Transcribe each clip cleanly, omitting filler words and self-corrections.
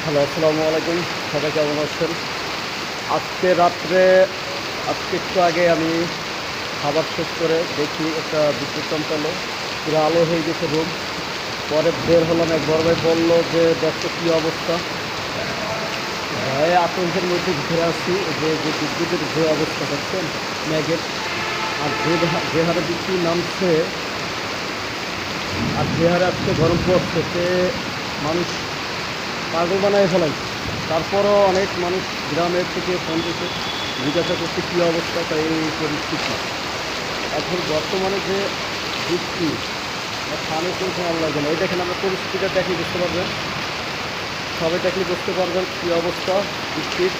Hello, আসসালামু আলাইকুম। সবাই কেমন আছেন? আজকে একটু আগে আমি খাবার শেষ করে দেখি একটা বিদ্যুৎ চমকালো, পুরো আলো হয়ে গেছে রুম। পরে বের হলাম, এক বড় ভাই বললো যে দেখো কী অবস্থা। ভয়ে আতঙ্কের মধ্যে ঘিরে আসছি, যে বিদ্যুতের যে অবস্থা দেখছেন, ম্যাগের। আর যে হারে বৃষ্টি নামছে, আর যে হারে আজকে গরম পড়ছে, সে মানুষ পাগল বানায় ফেলাইছে। তারপরও অনেক মানুষ গ্রামের থেকে ফোন দিতে জিজ্ঞাসা করতে কী অবস্থা, তাই এই পরিস্থিতি। এখন বর্তমানে যে বৃষ্টি পানি চলছে ভালো লাগে না। এই দেখেন, আমরা পরিস্থিতিটা দেখলে বুঝতে পারবেন, সবাই দেখলে বুঝতে পারবেন কী অবস্থা বৃষ্টির।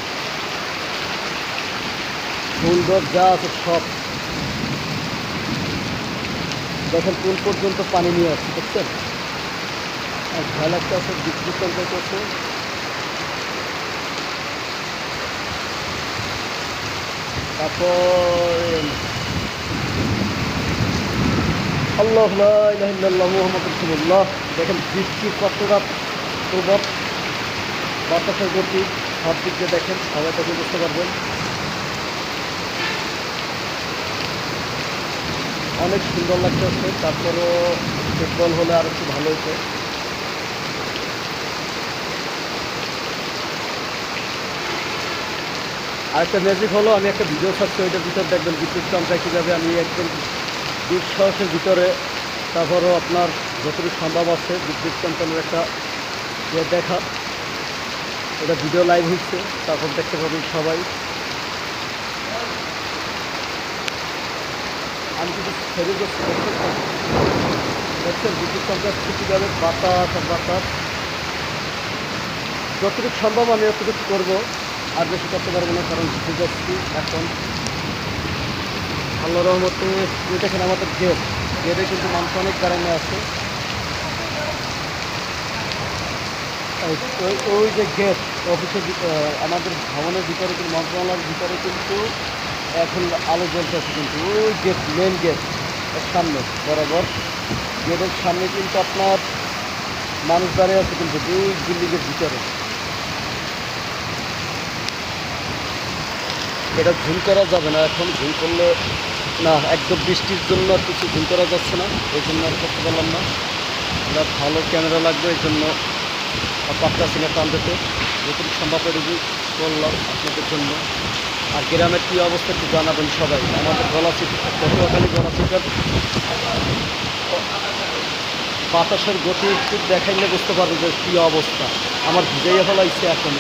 ফুলদর যা আছে সব দেখেন কোন পর্যন্ত পানি নিয়ে আসছে, দেখছেন। আর ভয় লাগতে আছে, বিদ্যুৎ চমকাই করছে। তারপর আল্লাহু লা ইলাহা ইল্লাল্লাহু মুহাম্মাদুর রাসূলুল্লাহ। দেখেন বৃষ্টির কতটা প্রভাব, বাতাসের গতি, সব দিক দিয়ে দেখেন, সবাই থেকে বুঝতে পারবেন। অনেক সুন্দর লাগতেছে। তারপরও ফুটবল হলে আর একটু ভালো হতো। আরেকটা ম্যাজিক হলো, আমি একটা ভিডিও ছাড়ছি, ওইটার ভিতর দেখবেন বিদ্যুৎ চমকায় কীভাবে আমি একদম দুঃসাহসের ভিতরে। তারপরও আপনার যতটুকু সম্ভব আছে বিদ্যুৎ চমকানোর একটা দেখা, এটা ভিডিও লাইভ হচ্ছে, তারপর দেখতে পাবেন সবাই। আমি কিন্তু ছেড়ে যাচ্ছি, দেখছেন বিদ্যুৎ চমকাচ্ছে কীভাবে, বাতাস আর বাতাস। যতটুকু সম্ভব আমি যতটুকু করবো, আর বেশি করতে পারবো না, কারণ ভিজে যাচ্ছি এখন। আল্লাহ রহমতে দেখেন আমাদের গেটে কিন্তু মানুষ অনেক কারণে আছে। ওই যে গেট অফিসের আমাদের ভবনের ভিতরে কিন্তু, মন্ত্রণালয়ের ভিতরে কিন্তু এখন আলো জ্বলতেছে, কিন্তু ওই গেট, মেন গেট এর সামনে বরাবর, গেটের সামনে কিন্তু আপনার মানুষ দাঁড়িয়ে আছে, কিন্তু দুই বিল্ডিংয়ের ভিতরে। এটা ঝুম করা যাবে না, এখন ঝুম করলে না, একদম বৃষ্টির জন্য আর কিছু ঝুম করা যাচ্ছে না, এই জন্য আর করতে পারলাম না। এটা ভালো ক্যামেরা লাগবে, এই জন্য পারতাছি না টানতে। যতটুকু সম্ভব রিভিউ করলাম আপনাদের জন্য। আর গ্রামের কী অবস্থা একটু জানাবেন সবাই। আমাদের পটুয়াখালী গলাচিপার বাতাসের গতি একটু দেখাইলে বুঝতে পারবে যে কী অবস্থা। আমার ভিজাইয়া ফেলাইছে এখন।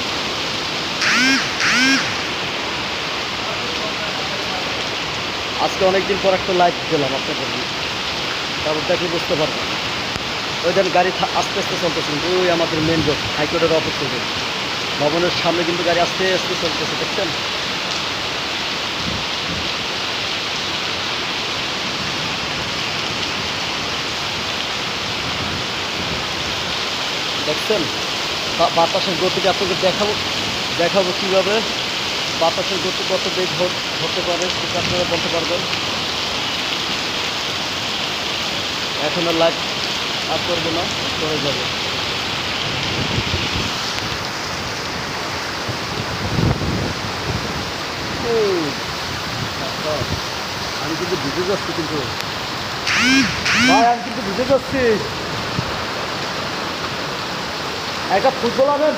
আজকে অনেকদিন পর একটা লাইভ দিলাম আপনাদের, তারপর দেখলে বুঝতে পারবেন। ওই দেন গাড়ি আস্তে আস্তে চলতেছে, কিন্তু ওই আমাদের মেন রোড, হাইকোর্টের অফিস থেকে ভবনের সামনে কিন্তু গাড়ি আস্তে আস্তে চলতেছে, দেখছেন। দেখছেন বাতাসের গতিকে আপনাকে দেখাবো কীভাবে বাতাসের গতি কত বেগ হতে পারে, সেটা আপনারা বলতে পারবেন। এখন আর লাইট আর করবো না, করে যাবে। আমি কিন্তু ভিজে যাচ্ছি, কিন্তু ভাই আমি কিন্তু ভিজে যাচ্ছি। একটা ফুটবল আনেন।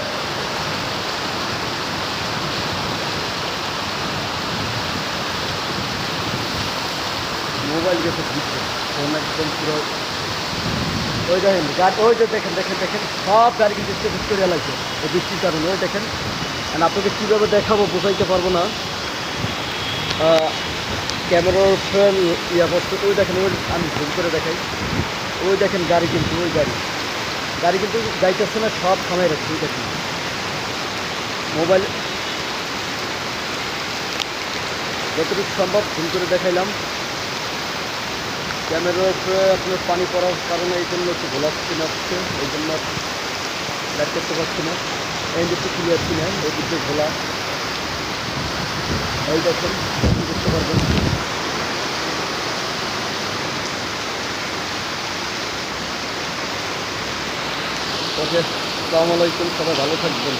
মোবাইল গেছে ভিজছে, ফোন একদম পুরো। ওই দেখেন গাড়ি, ওই যে দেখেন দেখেন দেখেন, সব গাড়ি কিন্তু স্টেপ করে লাগছে এই বৃষ্টির কারণে। ওই দেখেন, আপনাকে কীভাবে দেখাবো বোঝাইতে পারবো না। ক্যামেরার ফ্রেম ইয়া করছে, ওই দেখেন, ওই আমি ভুল করে দেখাই। ওই দেখেন গাড়ি, কিন্তু ওই গাড়ি কিন্তু যাইতেছে না, সব থামাই রাখছে। ওই দেখেন মোবাইল যতটুকু সম্ভব ভুল করে দেখাইলাম। ক্যামেরার উপরে আপনার পানি পড়ার কারণে এই জন্য একটু ঘোলাচ্ছি না, এই জন্য লাইট করতে পারছি না। এই দিকটা ক্লিয়ার ছিল, এই দিকটা ঘোলা। এই দেখেন বুঝতে পারবেন। ওকে। আসসালামু আলাইকুম, সবাই ভালো থাকবেন।